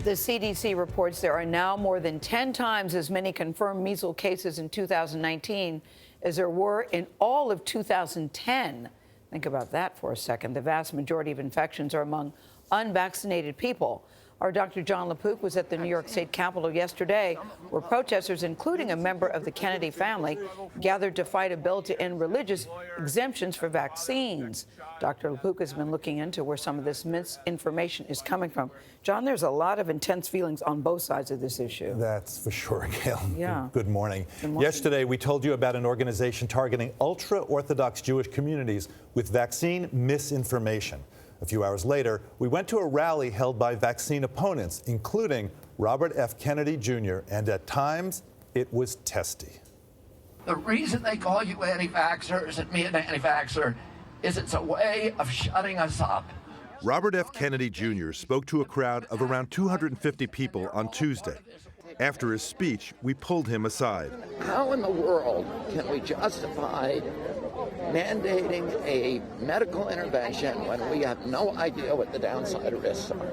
The CDC reports there are now more than 10 times as many confirmed measles cases in 2019 as there were in all of 2010. Think about that for a second. The vast majority of infections are among unvaccinated people. Our Dr. Jon LaPook was at the New York State Capitol yesterday, where protesters, including a member of the Kennedy family, gathered to fight a bill to end religious exemptions for vaccines. Dr. LaPook has been looking into where some of this misinformation is coming from. John, there's a lot of intense feelings on both sides of this issue. That's for sure, Gayle. Yeah. Good morning. Good morning. Yesterday, we told you about an organization targeting ultra-Orthodox Jewish communities with vaccine misinformation. A few hours later, we went to a rally held by vaccine opponents, including Robert F. Kennedy Jr., and at times, it was testy. The reason they call you anti-vaxxers and me an anti-vaxxer is it's a way of shutting us up. Robert F. Kennedy Jr. spoke to a crowd of around 250 people on Tuesday. After his speech, we pulled him aside. How in the world can we justify mandating a medical intervention when we have no idea what the downside risks are?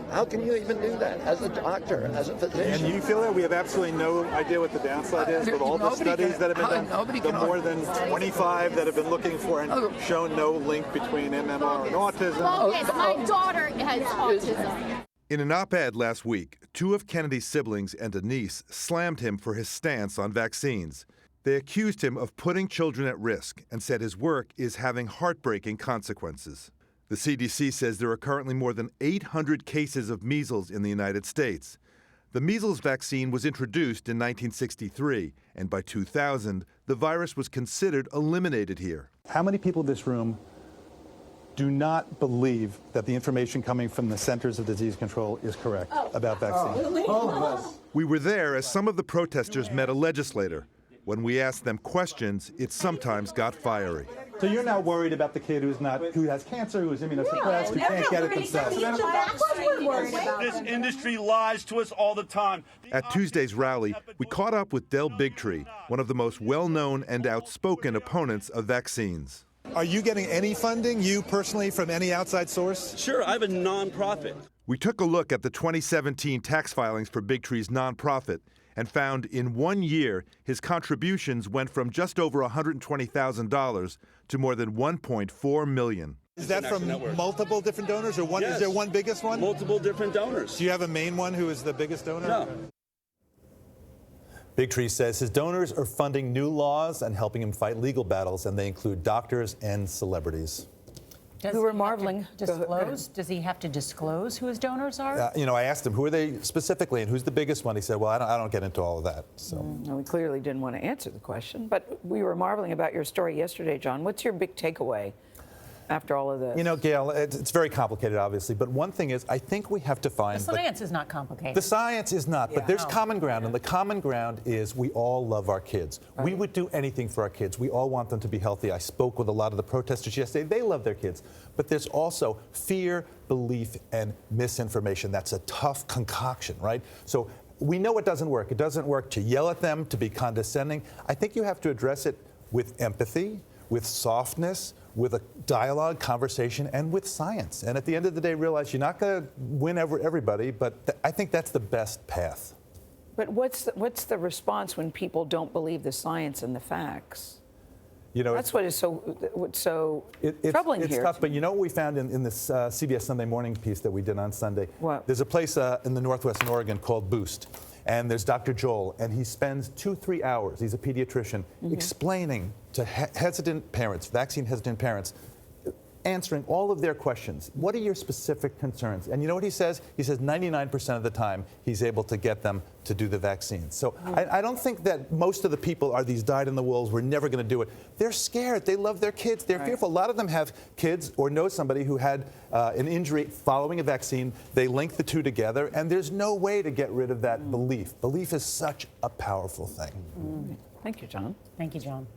How can you even do that as a doctor, as a physician? And you feel that we have absolutely no idea what the downside is with all the studies that have been done? The more than 25 that have been looking for and shown no link between MMR and autism? Oh, yes, my daughter has autism. In an op-ed last week, two of Kennedy's siblings and a niece slammed him for his stance on vaccines. They accused him of putting children at risk and said his work is having heartbreaking consequences. The CDC says there are currently more than 800 cases of measles in the United States. The measles vaccine was introduced in 1963, and by 2000, the virus was considered eliminated here. How many people in this room do not believe that the information coming from the Centers of Disease Control is correct about vaccines? All of us. We were there as some of the protesters met a legislator. When we asked them questions, it sometimes got fiery. So you're now worried about the kid who has cancer, who is immunosuppressed, who can't get it themselves. This industry lies to us all the time. At Tuesday's rally, we caught up with Bigtree, one of the most well-known and outspoken opponents of vaccines. Are you getting any funding, you personally, from any outside source? Sure, I have a nonprofit. We took a look at the 2017 tax filings for Bigtree's nonprofit and found in 1 year his contributions went from just over $120,000 to more than $1.4 million. Is that from multiple different donors, or one? Yes. Is there one biggest one? Multiple different donors. Do you have a main one who is the biggest donor? No. Bigtree says his donors are funding new laws and helping him fight legal battles, and they include doctors and celebrities. Who were marveling. Does he have to disclose who his donors are? I asked him, who are they specifically, and who's the biggest one? He said, well, I don't get into all of that. So. No, we clearly didn't want to answer the question, but we were marveling about your story yesterday, John. What's your big takeaway after all of this? You know, Gayle, it's very complicated, obviously, but one thing is, I think we have to find... The science is not complicated. The science is not, but there's common ground, and the common ground is we all love our kids. Right. We would do anything for our kids. We all want them to be healthy. I spoke with a lot of the protesters yesterday. They love their kids. But there's also fear, belief, and misinformation. That's a tough concoction, right? So we know it doesn't work. It doesn't work to yell at them, to be condescending. I think you have to address it with empathy, with softness, with a dialogue, conversation, and with science. And at the end of the day, realize you're not going to win everybody, but I think that's the best path. But what's the response when people don't believe the science and the facts? You know, that's what is so troubling here. It's tough, but you know what we found in this CBS Sunday Morning piece that we did on Sunday? What? There's a place in the Northwestern Oregon called Boost. And there's Dr. Joel, and he spends 2-3 hours, he's a pediatrician, explaining to hesitant parents, vaccine-hesitant parents, answering all of their questions. What are your specific concerns? And you know what he says? He says 99% of the time he's able to get them to do the vaccine. So I don't think that most of the people are these dyed-in-the-wolves, we're never going to do it. They're scared. They love their kids. They're fearful. A lot of them have kids or know somebody who had an injury following a vaccine. They link the two together, and there's no way to get rid of that belief. Belief is such a powerful thing. Thank you, John. Thank you, John.